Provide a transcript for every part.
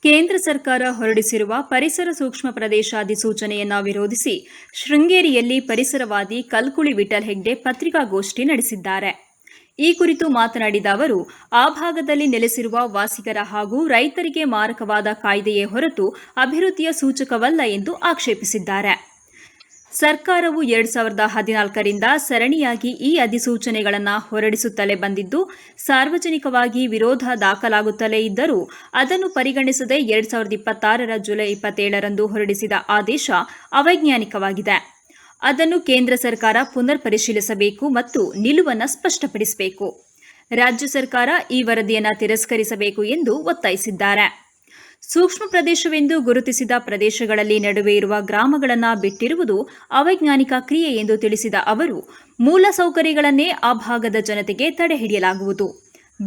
ಕೇಂದ್ರ ಸರ್ಕಾರ ಹೊರಡಿಸಿರುವ ಪರಿಸರ ಸೂಕ್ಷ್ಮ ಪ್ರದೇಶ ಅಧಿಸೂಚನೆಯನ್ನು ವಿರೋಧಿಸಿ ಶೃಂಗೇರಿಯಲ್ಲಿ ಪರಿಸರವಾದಿ ಕಲ್ಕುಳಿ ವಿಠಲ್ ಹೆಗ್ಡೆ ಪತ್ರಿಕಾಗೋಷ್ಠಿ ನಡೆಸಿದ್ದಾರೆ. ಈ ಕುರಿತು ಮಾತನಾಡಿದ ಅವರು, ಆ ಭಾಗದಲ್ಲಿ ನೆಲೆಸಿರುವ ವಾಸಿಗರ ಹಾಗೂ ರೈತರಿಗೆ ಮಾರಕವಾದ ಕಾಯ್ದೆಯೇ ಹೊರತು ಅಭಿವೃದ್ಧಿಯ ಸೂಚಕವಲ್ಲ ಎಂದು ಆಕ್ಷೇಪಿಸಿದ್ದಾರೆ. ಸರ್ಕಾರವು 2014ರಿಂದ ಸರಣಿಯಾಗಿ ಈ ಅಧಿಸೂಚನೆಗಳನ್ನು ಹೊರಡಿಸುತ್ತಲೇ ಬಂದಿದ್ದು, ಸಾರ್ವಜನಿಕವಾಗಿ ವಿರೋಧ ದಾಖಲಾಗುತ್ತಲೇ ಇದ್ದರೂ ಅದನ್ನು ಪರಿಗಣಿಸದೆ 2026ರ ಜುಲೈ 27ರಂದು ಹೊರಡಿಸಿದ ಆದೇಶ ಅವೈಜ್ಞಾನಿಕವಾಗಿದೆ. ಅದನ್ನು ಕೇಂದ್ರ ಸರ್ಕಾರ ಪುನರ್ ಪರಿಶೀಲಿಸಬೇಕು ಮತ್ತು ನಿಲುವನ್ನು ಸ್ಪಷ್ಟಪಡಿಸಬೇಕು. ರಾಜ್ಯ ಸರ್ಕಾರ ಈ ವರದಿಯನ್ನು ತಿರಸ್ಕರಿಸಬೇಕು ಎಂದು ಒತ್ತಾಯಿಸಿದ್ದಾರೆ. ಸೂಕ್ಷ್ಮ ಪ್ರದೇಶವೆಂದು ಗುರುತಿಸಿದ ಪ್ರದೇಶಗಳಲ್ಲಿ ನಡುವೆ ಇರುವ ಗ್ರಾಮಗಳನ್ನು ಬಿಟ್ಟಿರುವುದು ಅವೈಜ್ಞಾನಿಕ ಕ್ರಿಯೆ ಎಂದು ತಿಳಿಸಿದ ಅವರು, ಮೂಲ ಸೌಕರ್ಯಗಳನ್ನೇ ಆ ಭಾಗದ ಜನತೆಗೆ ತಡೆಹಿಡಿಯಲಾಗುವುದು.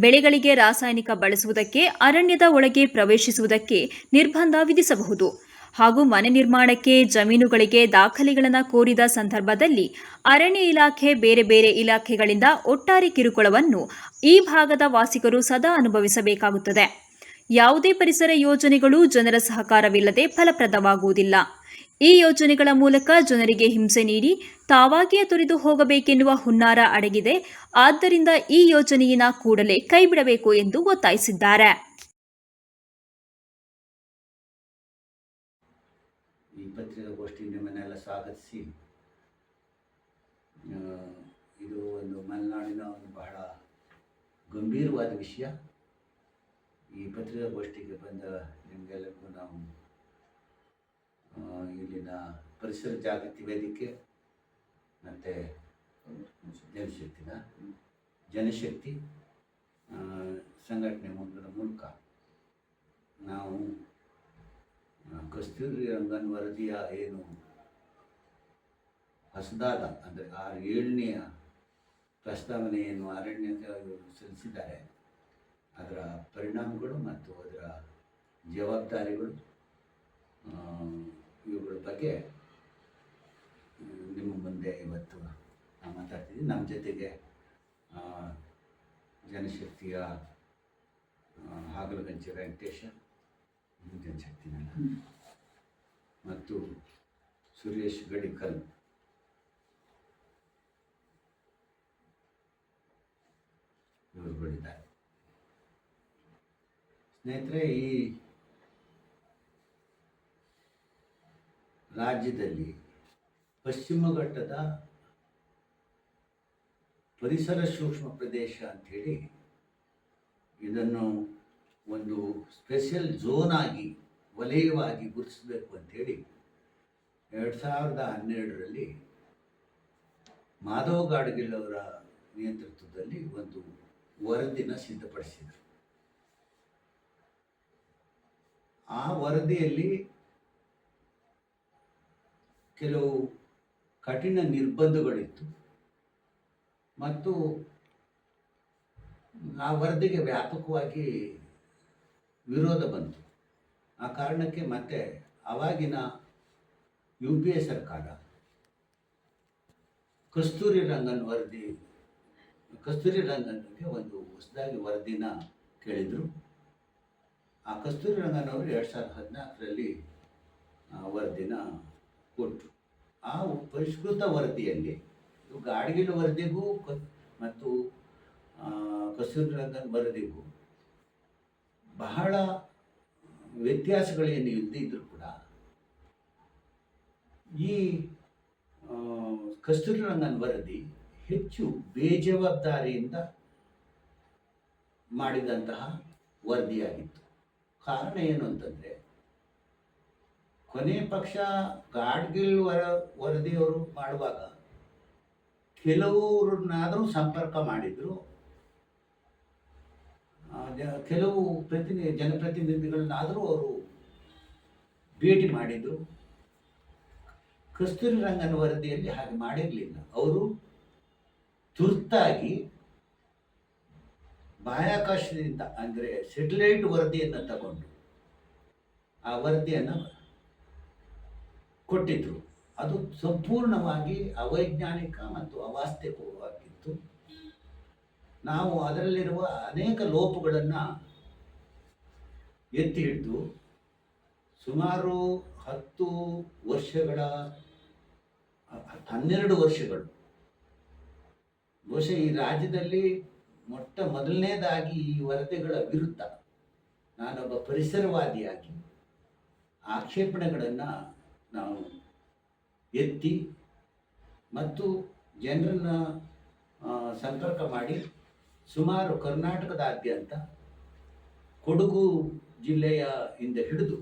ಬೆಳೆಗಳಿಗೆ ರಾಸಾಯನಿಕ ಬಳಸುವುದಕ್ಕೆ, ಅರಣ್ಯದ ಒಳಗೆ ಪ್ರವೇಶಿಸುವುದಕ್ಕೆ ನಿರ್ಬಂಧ ವಿಧಿಸಬಹುದು ಹಾಗೂ ಮನೆ ನಿರ್ಮಾಣಕ್ಕೆ ಜಮೀನುಗಳಿಗೆ ದಾಖಲೆಗಳನ್ನು ಕೋರಿದ ಸಂದರ್ಭದಲ್ಲಿ ಅರಣ್ಯ ಇಲಾಖೆ ಬೇರೆ ಬೇರೆ ಇಲಾಖೆಗಳಿಂದ ಒಟ್ಟಾರೆ ಕಿರುಕುಳವನ್ನು ಈ ಭಾಗದ ವಾಸಿಗರು ಸದಾ ಅನುಭವಿಸಬೇಕಾಗುತ್ತದೆ. ಯಾವುದೇ ಪರಿಸರ ಯೋಜನೆಗಳು ಜನರ ಸಹಕಾರವಿಲ್ಲದೆ ಫಲಪ್ರದವಾಗುವುದಿಲ್ಲ. ಈ ಯೋಜನೆಗಳ ಮೂಲಕ ಜನರಿಗೆ ಹಿಂಸೆ ನೀಡಿ ತಾವಾಗಿಯೇ ತೊರೆದು ಹೋಗಬೇಕೆನ್ನುವ ಹುನ್ನಾರ ಅಡಗಿದೆ. ಆದ್ದರಿಂದ ಈ ಯೋಜನೆಯನ್ನು ಕೂಡಲೇ ಕೈಬಿಡಬೇಕು ಎಂದು ಒತ್ತಾಯಿಸಿದ್ದಾರೆ. ಈ ಪತ್ರಿಕಾಗೋಷ್ಠಿ ನಿಮ್ಮನ್ನೆಲ್ಲ ಸ್ವಾಗತಿಸಿ, ಇದು ಒಂದು ಮಲೆನಾಡಿನ ಒಂದು ಬಹಳ ಗಂಭೀರವಾದ ವಿಷಯ. ಈ ಪತ್ರಿಕಾಗೋಷ್ಠಿಗೆ ಬಂದ ನಿಮಗೆಲ್ಲರಿಗೂ ನಾವು ಇಲ್ಲಿನ ಪರಿಸರ ಜಾಗೃತಿ ವೇದಿಕೆ ಮತ್ತು ಜನಶಕ್ತಿ ಸಂಘಟನೆ ಮೂಲಕ ನಾವು ಕಸ್ತೂರಿ ರಂಗನ್ ವರದಿಯ ಏನು ಹೊಸದಾದ ಅಂದರೆ 7ನೇ ಪ್ರಸ್ತಾವನೆಯನ್ನು ಅರಣ್ಯ ಸಲ್ಲಿಸಿದ್ದಾರೆ, ಅದರ ಪರಿಣಾಮಗಳು ಮತ್ತು ಅದರ ಜವಾಬ್ದಾರಿಗಳು ಇವುಗಳ ಬಗ್ಗೆ ನಿಮ್ಮ ಮುಂದೆ ಇವತ್ತು ನಾವು ಮಾತಾಡ್ತಿದ್ದೀವಿ. ನಮ್ಮ ಜೊತೆಗೆ ಜನಶಕ್ತಿಯ ಹಾಗಲಗಂಚಿ ವೆಂಕಟೇಶ ಜನಶಕ್ತಿನಲ್ಲ ಮತ್ತು ಸುರೇಶ್ ಗಡಿಕಲ್ ಇವರುಗಳಿದ್ದಾರೆ. ಸ್ನೇಹಿತರೆ, ಈ ರಾಜ್ಯದಲ್ಲಿ ಪಶ್ಚಿಮ ಘಟ್ಟದ ಪರಿಸರ ಸೂಕ್ಷ್ಮ ಪ್ರದೇಶ ಅಂಥೇಳಿ ಇದನ್ನು ಒಂದು ಸ್ಪೆಷಲ್ ಝೋನ್ ಆಗಿ ವಲಯವಾಗಿ ಗುರುತಿಸಬೇಕು ಅಂಥೇಳಿ 2012ರಲ್ಲಿ ಮಾಧವ್ ಗಾಡ್ಗಿಲ್ ಅವರ ನೇತೃತ್ವದಲ್ಲಿ ಒಂದು ವರದಿನ ಸಿದ್ಧಪಡಿಸಿದರು. ಆ ವರದಿಯಲ್ಲಿ ಕೆಲವು ಕಠಿಣ ನಿರ್ಬಂಧಗಳಿತ್ತು ಮತ್ತು ಆ ವರದಿಗೆ ವ್ಯಾಪಕವಾಗಿ ವಿರೋಧ ಬಂತು. ಆ ಕಾರಣಕ್ಕೆ ಮತ್ತೆ ಆವಾಗಿನ UPA ಸರ್ಕಾರ ಕಸ್ತೂರಿ ರಂಗನ್ಗೆ ಒಂದು ಹೊಸದಾಗಿ ವರದಿನ ಕೇಳಿದರು. ಆ ಕಸ್ತೂರಿ ರಂಗನ್ ಅವರು 2014ರಲ್ಲಿ ವರದಿನ ಕೊಟ್ಟರು. ಆ ಪರಿಷ್ಕೃತ ವರದಿಯಲ್ಲಿ ಗಾಡ್ಗಿಲ್ ವರದಿಗೂ ಮತ್ತು ಕಸ್ತೂರಿ ರಂಗನ್ ವರದಿಗೂ ಬಹಳ ವ್ಯತ್ಯಾಸಗಳೇನು ಇದ್ದಿದ್ದರೂ ಕೂಡ ಈ ಕಸ್ತೂರಿ ರಂಗನ್ ವರದಿ ಹೆಚ್ಚು ಬೇಜವಾಬ್ದಾರಿಯಿಂದ ಮಾಡಿದಂತಹ ವರದಿಯಾಗಿತ್ತು. ಕಾರಣ ಏನು ಅಂತಂದರೆ, ಕೊನೆ ಪಕ್ಷ ಗಾಡ್ಗಿಲ್ ವರದಿಯವರು ಮಾಡುವಾಗ ಕೆಲವರನ್ನಾದರೂ ಸಂಪರ್ಕ ಮಾಡಿದರು, ಕೆಲವು ಜನಪ್ರತಿನಿಧಿಗಳನ್ನಾದರೂ ಅವರು ಭೇಟಿ ಮಾಡಿದರು. ಕಸ್ತೂರಿ ರಂಗನ್ ವರದಿಯಲ್ಲಿ ಹಾಗೆ ಮಾಡಿರಲಿಲ್ಲ. ಅವರು ತುರ್ತಾಗಿ ಬಾಹ್ಯಾಕಾಶದಿಂದ ಅಂದರೆ ಸ್ಯಾಟಲೈಟ್ ವರದಿಯನ್ನು ತಗೊಂಡು ಆ ವರದಿಯನ್ನು ಕೊಟ್ಟಿದ್ರು. ಅದು ಸಂಪೂರ್ಣವಾಗಿ ಅವೈಜ್ಞಾನಿಕ ಮತ್ತು ಅವಾಸ್ತವಿಕವಾಗಿತ್ತು. ನಾವು ಅದರಲ್ಲಿರುವ ಅನೇಕ ಲೋಪಗಳನ್ನು ಎತ್ತಿ ಹಿಡಿದು ಸುಮಾರು 10 ವರ್ಷಗಳ 12 ವರ್ಷಗಳು ಬಹುಶಃ ಈ ರಾಜ್ಯದಲ್ಲಿ ಮೊದಲನೇದಾಗಿ ಈ ವರದಿಗಳ ವಿರುದ್ಧ ನಾನೊಬ್ಬ ಪರಿಸರವಾದಿಯಾಗಿ ಆಕ್ಷೇಪಣೆಗಳನ್ನು ನಾವು ಎತ್ತಿ ಮತ್ತು ಜನರನ್ನು ಸಂಪರ್ಕ ಮಾಡಿ ಸುಮಾರು ಕರ್ನಾಟಕದಾದ್ಯಂತ ಕೊಡಗು ಜಿಲ್ಲೆಯ ಇಂದ ಹಿಡಿದು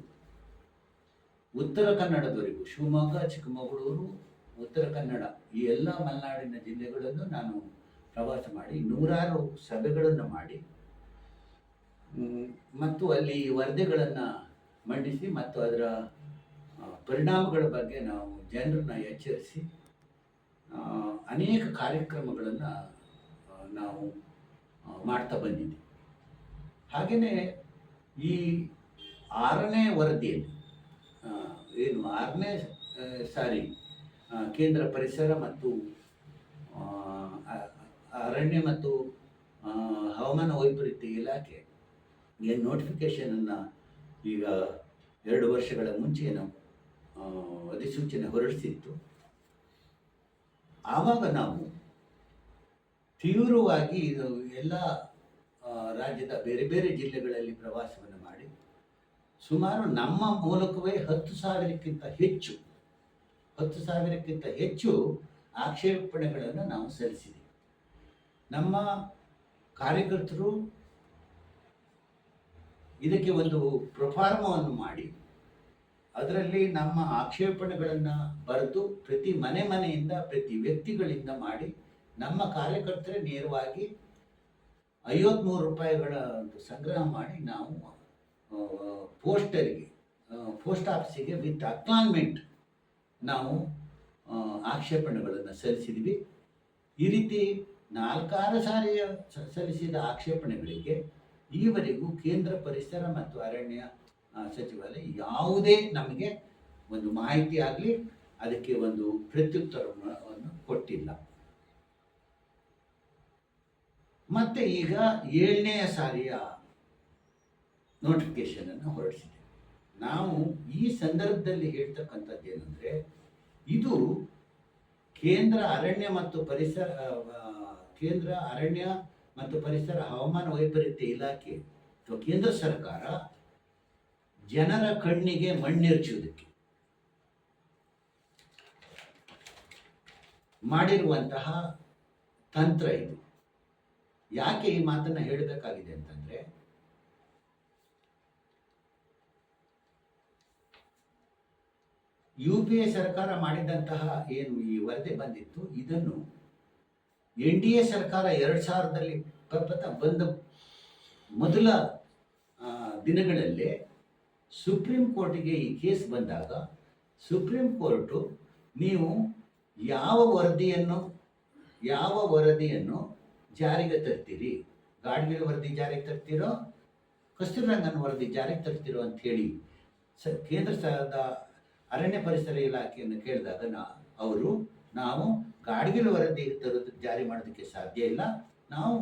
ಉತ್ತರ ಕನ್ನಡದವರೆಗೂ ಶಿವಮೊಗ್ಗ, ಚಿಕ್ಕಮಗಳೂರು, ಉತ್ತರ ಕನ್ನಡ ಈ ಎಲ್ಲ ಮಲೆನಾಡಿನ ಜಿಲ್ಲೆಗಳನ್ನು ನಾನು ಪ್ರವಾಸ ಮಾಡಿ ನೂರಾರು ಸಭೆಗಳನ್ನು ಮಾಡಿ ಮತ್ತು ಅಲ್ಲಿ ವರದಿಗಳನ್ನು ಮಂಡಿಸಿ ಮತ್ತು ಅದರ ಪರಿಣಾಮಗಳ ಬಗ್ಗೆ ನಾವು ಜನರನ್ನ ಎಚ್ಚರಿಸಿ ಅನೇಕ ಕಾರ್ಯಕ್ರಮಗಳನ್ನು ನಾವು ಮಾಡ್ತಾ ಬಂದಿದ್ದೀವಿ. ಹಾಗೆಯೇ ಈ 6ನೇ ವರದಿಯಲ್ಲಿ ಏನು 6ನೇ ಸಾರಿ ಕೇಂದ್ರ ಪರಿಸರ ಮತ್ತು ಅರಣ್ಯ ಮತ್ತು ಹವಾಮಾನ ವೈಪರೀತ್ಯ ಇಲಾಖೆ ಏನು ನೋಟಿಫಿಕೇಷನನ್ನು ಈಗ 2 ವರ್ಷಗಳ ಮುಂಚೆ ನಾವು ಅಧಿಸೂಚನೆ ಹೊರಡಿಸಿತ್ತು. ಆವಾಗ ನಾವು ತೀವ್ರವಾಗಿ ಇದು ಎಲ್ಲ ರಾಜ್ಯದ ಬೇರೆ ಬೇರೆ ಜಿಲ್ಲೆಗಳಲ್ಲಿ ಪ್ರವಾಸವನ್ನು ಮಾಡಿ ಸುಮಾರು ನಮ್ಮ ಮೂಲಕವೇ 10,000ಕ್ಕಿಂತ ಹೆಚ್ಚು ಆಕ್ಷೇಪಣೆಗಳನ್ನು ನಾವು ಸಲ್ಲಿಸಿದ್ದೀವಿ. ನಮ್ಮ ಕಾರ್ಯಕರ್ತರು ಇದಕ್ಕೆ ಒಂದು ಪ್ರೊಫಾರ್ಮವನ್ನು ಮಾಡಿ ಅದರಲ್ಲಿ ನಮ್ಮ ಆಕ್ಷೇಪಣೆಗಳನ್ನು ಬರೆದು ಪ್ರತಿ ಮನೆಯಿಂದ ಪ್ರತಿ ವ್ಯಕ್ತಿಗಳಿಂದ ಮಾಡಿ ನಮ್ಮ ಕಾರ್ಯಕರ್ತರೇ ನೇರವಾಗಿ 53 ರೂಪಾಯಿಗಳ ಸಂಗ್ರಹ ಮಾಡಿ ನಾವು ಪೋಸ್ಟ್ ಆಫೀಸಿಗೆ ವಿತ್ ಅಕ್ನಾಲ್ಮೆಂಟ್ ನಾವು ಆಕ್ಷೇಪಣೆಗಳನ್ನು ಸಲ್ಲಿಸಿದ್ವಿ. ಈ ರೀತಿ 4 ಸಾರಿ ಸಲ್ಲಿಸಿದ ಆಕ್ಷೇಪಣೆಗಳಿಗೆ ಈವರೆಗೂ ಕೇಂದ್ರ ಪರಿಸರ ಮತ್ತು ಅರಣ್ಯ ಸಚಿವಾಲಯ ಯಾವುದೇ ನಮಗೆ ಒಂದು ಮಾಹಿತಿ ಆಗಲಿ ಅದಕ್ಕೆ ಒಂದು ಪ್ರತ್ಯುತ್ತರವನ್ನು ಕೊಟ್ಟಿಲ್ಲ. ಮತ್ತೆ ಈಗ 7ನೇ ಸಾರಿಯ ನೋಟಿಫಿಕೇಶನನ್ನು ಹೊರಡಿಸಿದೆ. ನಾವು ಈ ಸಂದರ್ಭದಲ್ಲಿ ಹೇಳ್ತಕ್ಕಂಥದ್ದು ಏನಂದರೆ, ಇದು ಕೇಂದ್ರ ಅರಣ್ಯ ಮತ್ತು ಪರಿಸರ ಹವಾಮಾನ ವೈಪರೀತ್ಯ ಇಲಾಖೆ ಅಥವಾ ಕೇಂದ್ರ ಸರ್ಕಾರ ಜನರ ಕಣ್ಣಿಗೆ ಮಣ್ಣೆರಚುವುದಕ್ಕೆ ಮಾಡಿರುವಂತಹ ತಂತ್ರ ಇದು. ಯಾಕೆ ಈ ಮಾತನ್ನು ಹೇಳಬೇಕಾಗಿದೆ ಅಂತಂದ್ರೆ, UPA ಸರ್ಕಾರ ಮಾಡಿದಂತಹ ಏನು ಈ ವರದಿ ಬಂದಿತ್ತು, ಇದನ್ನು NDA ಸರ್ಕಾರ 2000ರಲ್ಲಿ ಬಂದ ಮೊದಲ ದಿನಗಳಲ್ಲೇ ಸುಪ್ರೀಂ ಕೋರ್ಟಿಗೆ ಈ ಕೇಸ್ ಬಂದಾಗ ಸುಪ್ರೀಂ ಕೋರ್ಟು ನೀವು ಯಾವ ವರದಿಯನ್ನು ಜಾರಿಗೆ ತರ್ತೀರಿ, ಗಾಡ್ಗಿಲ್ ವರದಿ ಜಾರಿಗೆ ತರ್ತೀರೋ ಕಸ್ತೂರಿರಂಗನ್ ವರದಿ ಜಾರಿಗೆ ತರ್ತೀರೋ ಅಂತ ಹೇಳಿ ಕೇಂದ್ರ ಸರ್ಕಾರದ ಅರಣ್ಯ ಪರಿಸರ ಇಲಾಖೆಯನ್ನು ಕೇಳಿದಾಗ ನಾವು ಗಾಡ್ಗಿಲ್ ವರದಿ ಜಾರಿ ಮಾಡೋದಕ್ಕೆ ಸಾಧ್ಯ ಇಲ್ಲ, ನಾವು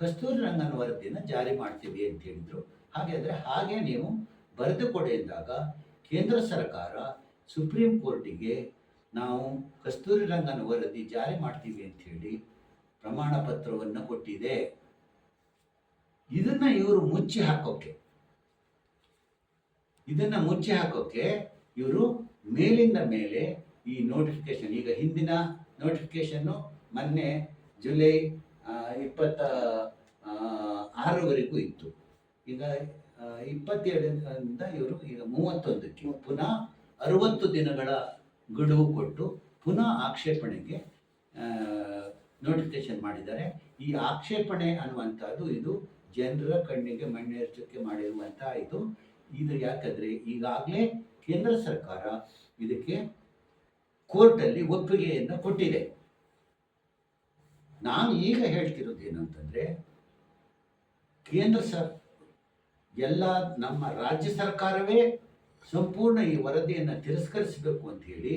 ಕಸ್ತೂರಿರಂಗನ್ ವರದಿಯನ್ನು ಜಾರಿ ಮಾಡ್ತೀವಿ ಅಂತ ಹೇಳಿದರು. ಹಾಗೆ ನೀವು ಬರೆದು ಕೊಡಿ ಎಂದಾಗ ಕೇಂದ್ರ ಸರ್ಕಾರ ಸುಪ್ರೀಂ ಕೋರ್ಟಿಗೆ ನಾವು ಕಸ್ತೂರಿರಂಗನ್ ವರದಿ ಜಾರಿ ಮಾಡ್ತೀವಿ ಅಂತ ಹೇಳಿ ಪ್ರಮಾಣ ಪತ್ರವನ್ನು ಕೊಟ್ಟಿದೆ. ಇದನ್ನ ಇವರು ಮುಚ್ಚಿ ಹಾಕೋಕೆ ಇವರು ಮೇಲಿಂದ ಮೇಲೆ ಈ ನೋಟಿಫಿಕೇಶನ್, ಈಗ ಹಿಂದಿನ ನೋಟಿಫಿಕೇಶನ್ನು ಮೊನ್ನೆ ಜುಲೈ 26ವರೆಗೂ ಇತ್ತು. ಈಗ 27ರಿಂದ ಇವರು ಈಗ 31ಕ್ಕೆ ಪುನಃ 60 ದಿನಗಳ ಗಡುವು ಕೊಟ್ಟು ಪುನಃ ಆಕ್ಷೇಪಣೆಗೆ ನೋಟಿಫಿಕೇಶನ್ ಮಾಡಿದ್ದಾರೆ. ಈ ಆಕ್ಷೇಪಣೆ ಅನ್ನುವಂಥದ್ದು ಇದು ಜನರ ಕಣ್ಣಿಗೆ ಮಣ್ಣೆರಚಕ್ಕೆ ಮಾಡಿರುವಂತಹ ಇದು ಯಾಕಂದರೆ ಈಗಾಗಲೇ ಕೇಂದ್ರ ಸರ್ಕಾರ ಇದಕ್ಕೆ ಕೋರ್ಟಲ್ಲಿ ಒಪ್ಪಿಗೆಯನ್ನು ಕೊಟ್ಟಿದೆ. ನಾನು ಈಗ ಹೇಳ್ತಿರೋದು ಏನಂತಂದರೆ, ಎಲ್ಲ ನಮ್ಮ ರಾಜ್ಯ ಸರ್ಕಾರವೇ ಸಂಪೂರ್ಣ ಈ ವರದಿಯನ್ನು ತಿರಸ್ಕರಿಸಬೇಕು ಅಂತ ಹೇಳಿ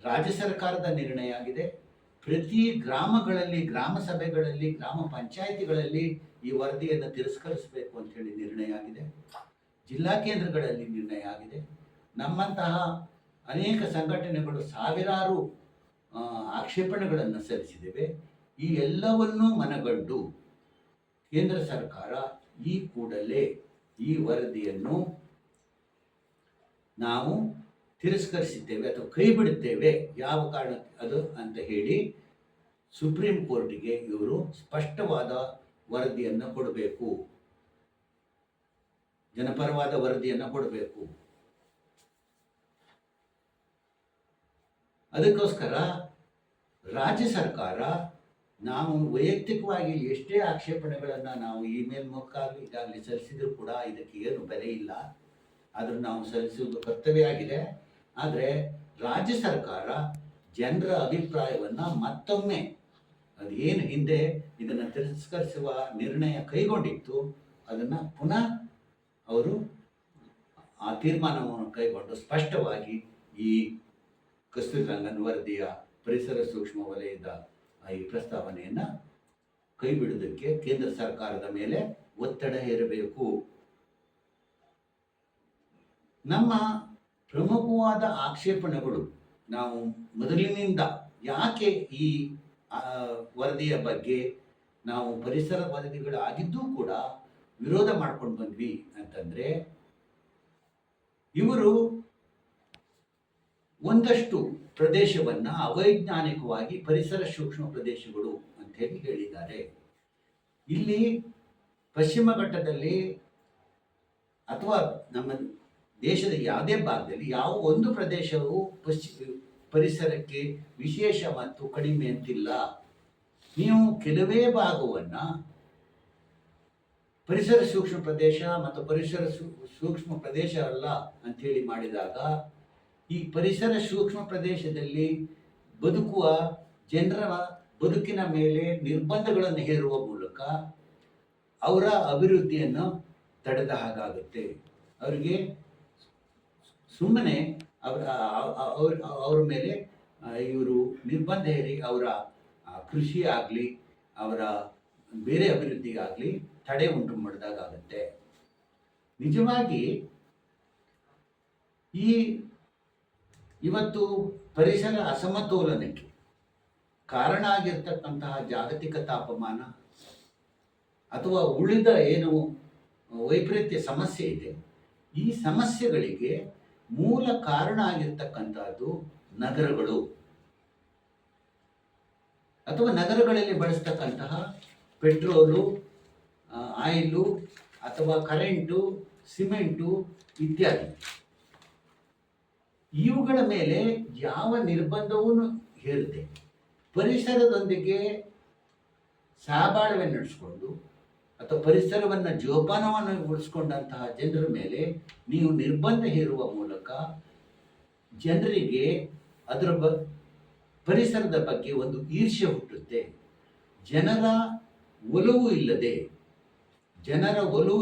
ರಾಜ್ಯ ಸರ್ಕಾರದ ನಿರ್ಣಯ ಆಗಿದೆ. ಪ್ರತಿ ಗ್ರಾಮಗಳಲ್ಲಿ, ಗ್ರಾಮ ಸಭೆಗಳಲ್ಲಿ, ಗ್ರಾಮ ಪಂಚಾಯಿತಿಗಳಲ್ಲಿ ಈ ವರದಿಯನ್ನು ತಿರಸ್ಕರಿಸಬೇಕು ಅಂತ ಹೇಳಿ ನಿರ್ಣಯ ಆಗಿದೆ. ಜಿಲ್ಲಾ ಕೇಂದ್ರಗಳಲ್ಲಿ ನಿರ್ಣಯ ಆಗಿದೆ. ನಮ್ಮಂತಹ ಅನೇಕ ಸಂಘಟನೆಗಳು ಸಾವಿರಾರು ಆಕ್ಷೇಪಣೆಗಳನ್ನು ಸಲ್ಲಿಸಿದ್ದೇವೆ. ಈ ಎಲ್ಲವನ್ನೂ ಮನಗಂಡು ಕೇಂದ್ರ ಸರ್ಕಾರ ಈ ಕೂಡಲೇ ಈ ವರದಿಯನ್ನು ನಾವು ತಿರಸ್ಕರಿಸಿದ್ದೇವೆ ಅಥವಾ ಕೈ ಬಿಡುತ್ತೇವೆ, ಯಾವ ಕಾರಣಕ್ಕೆ ಅದು ಅಂತ ಹೇಳಿ ಸುಪ್ರೀಂ ಕೋರ್ಟಿಗೆ ಇವರು ಸ್ಪಷ್ಟವಾದ ವರದಿಯನ್ನು ಕೊಡಬೇಕು, ಜನಪರವಾದ ವರದಿಯನ್ನು ಕೊಡಬೇಕು. ಅದಕ್ಕೋಸ್ಕರ ರಾಜ್ಯ ಸರ್ಕಾರ ನಾವು ವೈಯಕ್ತಿಕವಾಗಿ ಎಷ್ಟೇ ಆಕ್ಷೇಪಣೆಗಳನ್ನು ನಾವು ಇಮೇಲ್ ಮೂಲಕ ಈಗಾಗಲೇ ಸಲ್ಲಿಸಿದರೂ ಕೂಡ ಇದಕ್ಕೆ ಏನು ಬೆಲೆ ಇಲ್ಲ, ಆದರೂ ನಾವು ಸಲ್ಲಿಸುವುದು ಕರ್ತವ್ಯ ಆಗಿದೆ. ಆದರೆ ರಾಜ್ಯ ಸರ್ಕಾರ ಜನರ ಅಭಿಪ್ರಾಯವನ್ನು ಮತ್ತೊಮ್ಮೆ ಅದೇನು ಹಿಂದೆ ಇದನ್ನು ತಿರಸ್ಕರಿಸುವ ನಿರ್ಣಯ ಕೈಗೊಂಡಿತ್ತು ಅದನ್ನು ಪುನಃ ಅವರು ಆ ತೀರ್ಮಾನವನ್ನು ಕೈಗೊಂಡು ಸ್ಪಷ್ಟವಾಗಿ ಈ ಕಸ್ತೂರಿರಂಗನ್ ವರದಿಯ ಪರಿಸರ ಸೂಕ್ಷ್ಮ ವಲಯದ ಈ ಪ್ರಸ್ತಾವನೆಯನ್ನು ಕೈ ಬಿಡುವುದಕ್ಕೆ ಕೇಂದ್ರ ಸರ್ಕಾರದ ಮೇಲೆ ಒತ್ತಡ ಹೇರಬೇಕು. ನಮ್ಮ ಪ್ರಮುಖವಾದ ಆಕ್ಷೇಪಣೆಗಳು ನಾವು ಮೊದಲಿನಿಂದ ಯಾಕೆ ಈ ವರದಿಯ ಬಗ್ಗೆ ನಾವು ಪರಿಸರ ವರದಿಗಳಾಗಿದ್ದೂ ಕೂಡ ವಿರೋಧ ಮಾಡ್ಕೊಂಡು ಬಂದ್ವಿ ಅಂತಂದರೆ, ಇವರು ಒಂದಷ್ಟು ಪ್ರದೇಶವನ್ನು ಅವೈಜ್ಞಾನಿಕವಾಗಿ ಪರಿಸರ ಸೂಕ್ಷ್ಮ ಪ್ರದೇಶಗಳು ಅಂತ ಹೇಳಿದ್ದಾರೆ. ಇಲ್ಲಿ ಪಶ್ಚಿಮ ಘಟ್ಟದಲ್ಲಿ ಅಥವಾ ನಮ್ಮ ದೇಶದ ಯಾವುದೇ ಭಾಗದಲ್ಲಿ ಯಾವ ಒಂದು ಪ್ರದೇಶವು ಪರಿಸರಕ್ಕೆ ವಿಶೇಷ ಮತ್ತು ಕಡಿಮೆ ಅಂತಿಲ್ಲ. ನೀವು ಕೆಲವೇ ಭಾಗವನ್ನು ಪರಿಸರ ಸೂಕ್ಷ್ಮ ಪ್ರದೇಶ ಮತ್ತು ಪರಿಸರ ಸೂಕ್ಷ್ಮ ಪ್ರದೇಶ ಅಲ್ಲ ಅಂಥೇಳಿ ಮಾಡಿದಾಗ ಈ ಪರಿಸರ ಸೂಕ್ಷ್ಮ ಪ್ರದೇಶದಲ್ಲಿ ಬದುಕುವ ಜನರ ಬದುಕಿನ ಮೇಲೆ ನಿರ್ಬಂಧಗಳನ್ನು ಹೇರುವ ಮೂಲಕ ಅವರ ಅಭಿವೃದ್ಧಿಯನ್ನು ತಡೆದ ಹಾಗಾಗುತ್ತೆ. ಅವರಿಗೆ ಸುಮ್ಮನೆ ಅವರ ಮೇಲೆ ಇವರು ನಿರ್ಬಂಧ ಹೇರಿ ಅವರ ಕೃಷಿ ಆಗಲಿ ಅವರ ಬೇರೆ ಅಭಿವೃದ್ಧಿಗಾಗಲಿ ತಡೆ ಉಂಟು ಮಾಡಿದಾಗುತ್ತೆ. ನಿಜವಾಗಿ ಇವತ್ತು ಪರಿಸರ ಅಸಮತೋಲನಕ್ಕೆ ಕಾರಣ ಆಗಿರ್ತಕ್ಕಂತಹ ಜಾಗತಿಕ ತಾಪಮಾನ ಅಥವಾ ಉಳಿದ ಏನು ವೈಪರೀತ್ಯ ಸಮಸ್ಯೆ ಇದೆ, ಈ ಸಮಸ್ಯೆಗಳಿಗೆ ಮೂಲ ಕಾರಣ ಆಗಿರ್ತಕ್ಕಂಥದ್ದು ನಗರಗಳು ಅಥವಾ ನಗರಗಳಲ್ಲಿ ಬಳಸ್ತಕ್ಕಂತಹ ಪೆಟ್ರೋಲು, ಆಯಿಲು ಅಥವಾ ಕರೆಂಟು, ಸಿಮೆಂಟು ಇತ್ಯಾದಿ. ಇವುಗಳ ಮೇಲೆ ಯಾವ ನಿರ್ಬಂಧವೂ ಹೇರದೆ ಪರಿಸರದೊಂದಿಗೆ ಸಹಬಾಳ್ವೆ ನಡೆಸ್ಕೊಂಡು ಅಥವಾ ಪರಿಸರವನ್ನು ಜೋಪಾನವನ್ನು ಉಳಿಸ್ಕೊಂಡಂತಹ ಜನರ ಮೇಲೆ ನೀವು ನಿರ್ಬಂಧ ಹೇರುವ ಮೂಲಕ ಜನರಿಗೆ ಅದರ ಪರಿಸರದ ಬಗ್ಗೆ ಒಂದು ಈರ್ಷ್ಯೆ ಹುಟ್ಟುತ್ತೆ. ಜನರ ಒಲವು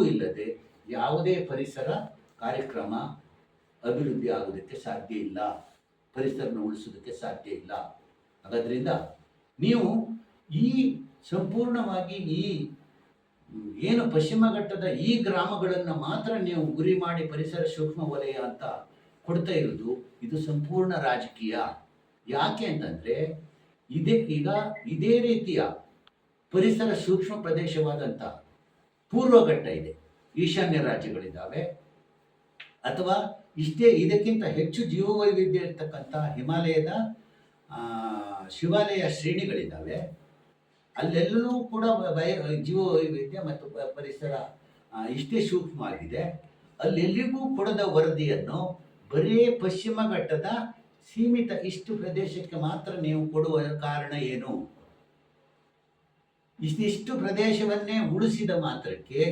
ಇಲ್ಲದೆ ಯಾವುದೇ ಪರಿಸರ ಕಾರ್ಯಕ್ರಮ ಅಭಿವೃದ್ಧಿ ಆಗೋದಕ್ಕೆ ಸಾಧ್ಯ ಇಲ್ಲ, ಪರಿಸರನ ಉಳಿಸೋದಕ್ಕೆ ಸಾಧ್ಯ ಇಲ್ಲ. ಹಾಗಾದ್ರಿಂದ ನೀವು ಈ ಸಂಪೂರ್ಣವಾಗಿ ಈ ಏನು ಪಶ್ಚಿಮ ಘಟ್ಟದ ಈ ಗ್ರಾಮಗಳನ್ನು ಮಾತ್ರ ನೀವು ಗುರಿ ಮಾಡಿ ಪರಿಸರ ಸೂಕ್ಷ್ಮ ವಲಯ ಅಂತ ಕೊಡ್ತಾ ಇರೋದು ಇದು ಸಂಪೂರ್ಣ ರಾಜಕೀಯ. ಯಾಕೆ ಅಂತಂದರೆ ಇದೇ ರೀತಿಯ ಪರಿಸರ ಸೂಕ್ಷ್ಮ ಪ್ರದೇಶವಾದಂಥ ಪೂರ್ವ ಘಟ್ಟ ಇದೆ, ಈಶಾನ್ಯ ರಾಜ್ಯಗಳಿದ್ದಾವೆ, ಅಥವಾ ಇದಕ್ಕಿಂತ ಹೆಚ್ಚು ಜೀವವೈವಿಧ್ಯ ಇರ್ತಕ್ಕಂಥ ಹಿಮಾಲಯದ ಶಿವಾಲಯ ಶ್ರೇಣಿಗಳಿದ್ದಾವೆ. ಅಲ್ಲೆಲ್ಲೂ ಕೂಡ ಜೀವವೈವಿಧ್ಯ ಮತ್ತು ಪರಿಸರ ಇಷ್ಟೇ ಸೂಕ್ಷ್ಮವಾಗಿದೆ. ಅಲ್ಲೆಲ್ಲಿಗೂ ಕೊಡದ ವರದಿಯನ್ನು ಬರೀ ಪಶ್ಚಿಮ ಘಟ್ಟದ ಸೀಮಿತ ಇಷ್ಟು ಪ್ರದೇಶಕ್ಕೆ ಮಾತ್ರ ನೀವು ಕೊಡುವ ಕಾರಣ ಏನು? ಇಷ್ಟು ಪ್ರದೇಶವನ್ನೇ ಉಳಿಸಿದ ಮಾತ್ರಕ್ಕೆ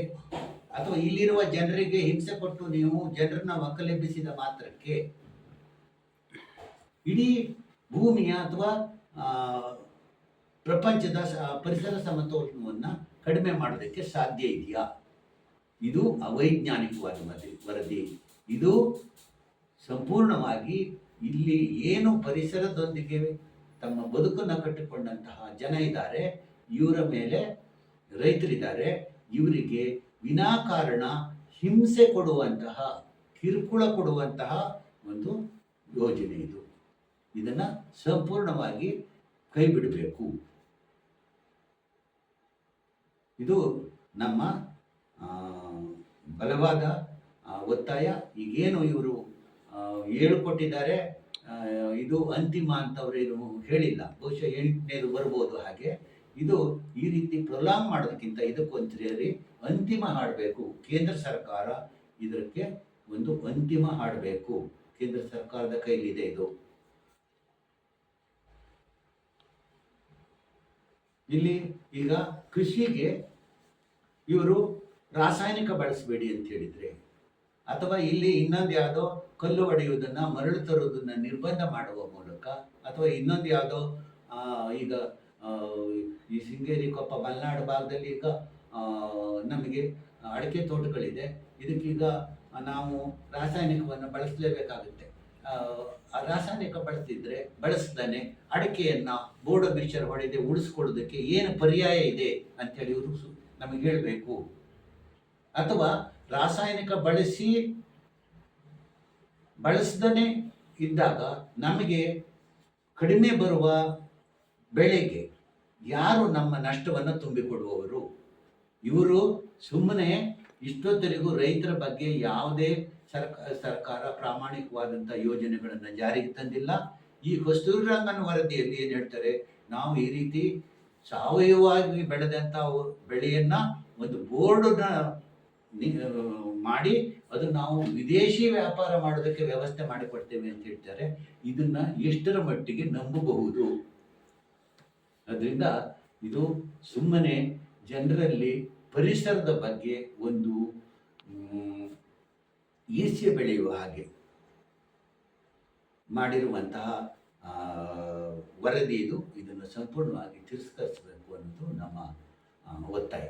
ಅಥವಾ ಇಲ್ಲಿರುವ ಜನರಿಗೆ ಹಿಂಸೆ ಕೊಟ್ಟು ನೀವು ಜನರನ್ನ ಒಕ್ಕಲೆಬ್ಬಿಸಿದ ಮಾತ್ರಕ್ಕೆ ಇಡೀ ಭೂಮಿಯ ಅಥವಾ ಪ್ರಪಂಚದ ಪರಿಸರ ಸಮತೋಲನವನ್ನು ಕಡಿಮೆ ಮಾಡೋದಕ್ಕೆ ಸಾಧ್ಯ ಇದೆಯಾ? ಇದು ಅವೈಜ್ಞಾನಿಕವಾದ ವರದಿ. ಇದು ಸಂಪೂರ್ಣವಾಗಿ ಇಲ್ಲಿ ಏನು ಪರಿಸರದೊಂದಿಗೆ ತಮ್ಮ ಬದುಕನ್ನು ಕಟ್ಟಿಕೊಂಡಂತಹ ಜನ ಇದ್ದಾರೆ, ಇವರ ಮೇಲೆ ರೈತರಿದ್ದಾರೆ, ಇವರಿಗೆ ವಿನಾಕಾರಣ ಹಿಂಸೆ ಕೊಡುವಂತಹ, ಕಿರುಕುಳ ಕೊಡುವಂತಹ ಒಂದು ಯೋಜನೆ ಇದು. ಇದನ್ನು ಸಂಪೂರ್ಣವಾಗಿ ಕೈ ಬಿಡಬೇಕು. ಇದು ನಮ್ಮ ಬಲವಾದ ಒತ್ತಾಯ. ಈಗೇನು ಇವರು ಹೇಳಿಕೊಟ್ಟಿದ್ದಾರೆ, ಇದು ಅಂತಿಮ ಅಂತವ್ರೇನು ಹೇಳಿಲ್ಲ, ಬಹುಶಃ 8ನೇದು ಬರ್ಬೋದು. ಹಾಗೆ ಇದು ಈ ರೀತಿ ಪ್ರೊಲಾಂಗ್ ಮಾಡೋದಕ್ಕಿಂತ ಇದಕ್ಕೊಂದ್ಸರಿ ಅಂತಿಮ ಹಾಡಬೇಕು. ಕೇಂದ್ರ ಸರ್ಕಾರ ಇದಕ್ಕೆ ಒಂದು ಅಂತಿಮ ಹಾಡಬೇಕು. ಕೇಂದ್ರ ಸರ್ಕಾರದ ಕೈಲಿದೆ ಇದು. ಇಲ್ಲಿ ಈಗ ಕೃಷಿಗೆ ಇವರು ರಾಸಾಯನಿಕ ಬಳಸಬೇಡಿ ಅಂತ ಹೇಳಿದರೆ, ಅಥವಾ ಇಲ್ಲಿ ಇನ್ನೊಂದು ಯಾವುದೋ ಕಲ್ಲು ಹೊಡೆಯುವುದನ್ನು, ಮರಳು ತರುವುದನ್ನು ನಿರ್ಬಂಧ ಮಾಡುವ ಮೂಲಕ, ಅಥವಾ ಇನ್ನೊಂದು ಯಾವುದೋ ಈಗ ಈ ಶೃಂಗೇರಿ, ಕೊಪ್ಪ, ಮಲೆನಾಡು ಭಾಗದಲ್ಲಿ ಈಗ ನಮಗೆ ಅಡಿಕೆ ತೋಟಗಳಿದೆ. ಇದಕ್ಕೀಗ ನಾವು ರಾಸಾಯನಿಕವನ್ನು ಬಳಸಲೇಬೇಕಾಗುತ್ತೆ. ಆ ರಾಸಾಯನಿಕ ಬಳಸ್ತಾನೆ ಅಡಿಕೆಯನ್ನು ಬೋರ್ಡ ಮಿಕ್ಸರ್ ಹೊಡೆದೇ ಉಳಿಸ್ಕೊಳ್ಳೋದಕ್ಕೆ ಏನು ಪರ್ಯಾಯ ಇದೆ ಅಂಥೇಳಿ ಇವರು ನಮಗೆ ಹೇಳಬೇಕು. ಅಥವಾ ರಾಸಾಯನಿಕ ಬಳಸದೇ ಇದ್ದಾಗ ನಮಗೆ ಕಡಿಮೆ ಬರುವ ಬೆಳೆಗೆ ಯಾರು ನಮ್ಮ ನಷ್ಟವನ್ನು ತುಂಬಿಕೊಡುವವರು? ಇವರು ಸುಮ್ಮನೆ ಇಷ್ಟೊತ್ತರಿಗೂ ರೈತರ ಬಗ್ಗೆ ಯಾವುದೇ ಸರ್ಕಾರ ಪ್ರಾಮಾಣಿಕವಾದಂಥ ಯೋಜನೆಗಳನ್ನು ಜಾರಿಗೆ ತಂದಿಲ್ಲ. ಈ ಕಸ್ತೂರಿ ರಂಗನ್ ವರದಿಯಲ್ಲಿ ಏನು ಹೇಳ್ತಾರೆ, ನಾವು ಈ ರೀತಿ ಸಾವಯವವಾಗಿ ಬೆಳೆದಂಥ ಬೆಳೆಯನ್ನು ಒಂದು ಬೋರ್ಡನ್ನ ಮಾಡಿ ಅದು ನಾವು ವಿದೇಶಿ ವ್ಯಾಪಾರ ಮಾಡೋದಕ್ಕೆ ವ್ಯವಸ್ಥೆ ಮಾಡಿಕೊಡ್ತೇವೆ ಅಂತ ಹೇಳ್ತಾರೆ. ಇದನ್ನ ಎಷ್ಟರ ಮಟ್ಟಿಗೆ ನಂಬಬಹುದು? ಅದರಿಂದ ಇದು ಸುಮ್ಮನೆ ಜನರಲ್ಲಿ ಪರಿಸರದ ಬಗ್ಗೆ ಒಂದು ಈರ್ಷ್ಯೆ ಬೆಳೆಯುವ ಹಾಗೆ ಮಾಡಿರುವಂತಹ ವರದಿ ಇದು. ಇದನ್ನು ಸಂಪೂರ್ಣವಾಗಿ ತಿರಸ್ಕರಿಸಬೇಕು ಅನ್ನೋದು ನಮ್ಮ ಒತ್ತಾಯ.